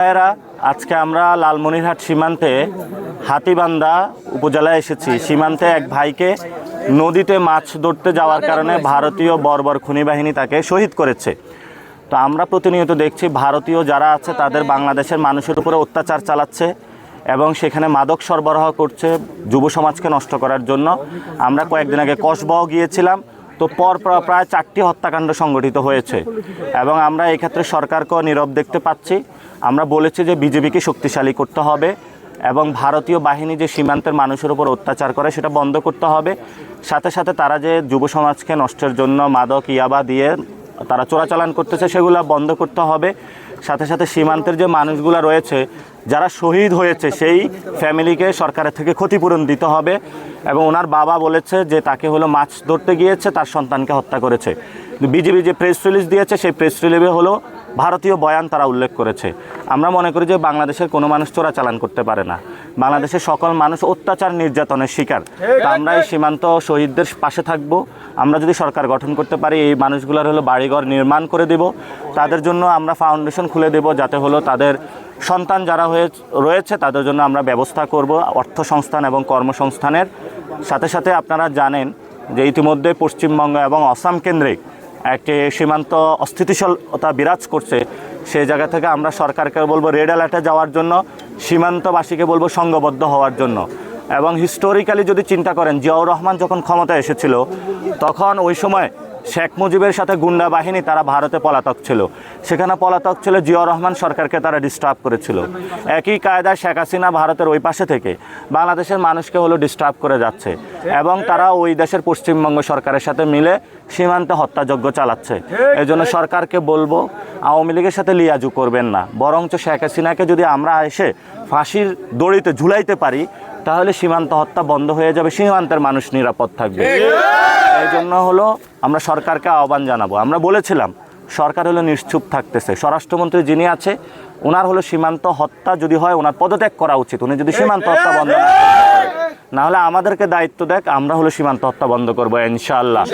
ভাইয়েরা, আজকে আমরা লালমনিরহাট সীমান্তে হাতীবান্ধা উপজেলায় এসেছি। সীমান্তে এক ভাইকে নদীতে মাছ ধরতে যাওয়ার কারণে ভারতীয় বর্বর খুনি বাহিনী তাকে শহীদ করেছে। তো আমরা প্রতিনিয়ত দেখছি ভারতীয় যারা আছে তাদের বাংলাদেশের মানুষের উপরে অত্যাচার চালাচ্ছে এবং সেখানে মাদক সরবরাহ করছে যুব সমাজকে নষ্ট করার জন্য। আমরা কয়েকদিন আগে কসবাও গিয়েছিলাম, তো প্রায় 4টি হত্যাকাণ্ড সংগঠিত হয়েছে এবং আমরা এই ক্ষেত্রে সরকারকেও নীরব দেখতে পাচ্ছি। আমরা বলেছি যে বিজেপিকে শক্তিশালী করতে হবে এবং ভারতীয় বাহিনী যে সীমান্তের মানুষের উপর অত্যাচার করে সেটা বন্ধ করতে হবে। সাথে সাথে তারা যে যুব সমাজকে নষ্টের জন্য মাদক ইয়াবা দিয়ে তারা চোরাচালান করতেছে সেগুলো বন্ধ করতে হবে। সাথে সাথে সীমান্তের যে মানুষগুলো রয়েছে যারা শহীদ হয়েছে সেই ফ্যামিলিকে সরকারের থেকে ক্ষতিপূরণ দিতে হবে। এবং ওনার বাবা বলেছে যে তাকে হলো মাছ ধরতে গিয়েছে, তার সন্তানকে হত্যা করেছে। বিজেপি যে প্রেস রিলিজ দিয়েছে সেই প্রেস রিলিজে হলো ভারতীয় বয়ান তারা উল্লেখ করেছে। আমরা মনে করি যে বাংলাদেশের কোনো মানুষ চোরাচালান করতে পারে না, বাংলাদেশের সকল মানুষ অত্যাচার নির্যাতনের শিকার। তা আমরা এই সীমান্ত শহীদদের পাশে থাকব। আমরা যদি সরকার গঠন করতে পারি এই মানুষগুলোর হলো বাড়িঘর নির্মাণ করে দেব, তাদের জন্য আমরা ফাউন্ডেশন খুলে দেব যাতে হলো তাদের সন্তান যারা রয়েছে তাদের জন্য আমরা ব্যবস্থা করব অর্থ সংস্থান এবং কর্মসংস্থানের। সাথে সাথে আপনারা জানেন যে ইতিমধ্যে পশ্চিমবঙ্গ এবং আসাম কেন্দ্রে একটি সীমান্ত অস্থিতিশীলতা বিরাজ করছে। সেই জায়গা থেকে আমরা সরকারকে বলবো রেড অ্যালার্টে যাওয়ার জন্য, সীমান্তবাসীকে বলবো সংঘবদ্ধ হওয়ার জন্য। এবং হিস্টোরিক্যালি যদি চিন্তা করেন, জিয়াউর রহমান যখন ক্ষমতায় এসেছিল তখন ওই সময় শেখ মুজিবের সাথে গুন্ডা বাহিনী তারা ভারতে পলাতক ছিল। সেখানে পলাতক ছিল জিয়াউর রহমান সরকারকে তারা ডিস্টার্ব করেছিল। একই কায়দায় শেখ হাসিনা ভারতের ওই পাশে থেকে বাংলাদেশের মানুষকে হলো ডিস্টার্ব করে যাচ্ছে এবং তারা ওই দেশের পশ্চিমবঙ্গ সরকারের সাথে মিলে সীমান্তে হত্যাযজ্ঞ চালাচ্ছে। এই জন্য সরকারকে বলবো আওয়ামী লীগের সাথে লিয়াজু করবেন না, বরঞ্চ শেখ হাসিনাকে যদি আমরা এসে ফাঁসির দড়িতে ঝুলাইতে পারি তাহলে সীমান্ত হত্যা বন্ধ হয়ে যাবে, সীমান্তের মানুষ নিরাপদ থাকবে। এই জন্য হলো আমরা সরকারকে আহ্বান জানাবো। আমরা বলেছিলাম সরকার হলো নিশ্চুপ থাকতেছে। স্বরাষ্ট্রমন্ত্রী যিনি আছে ওনার হলো সীমান্ত হত্যা যদি হয় ওনার পদত্যাগ করা উচিত। উনি যদি সীমান্ত হত্যা বন্ধ না হলে আমাদেরকে দায়িত্ব দেখ, আমরা হলো সীমান্ত হত্যা বন্ধ করবো ইনশাআল্লাহ।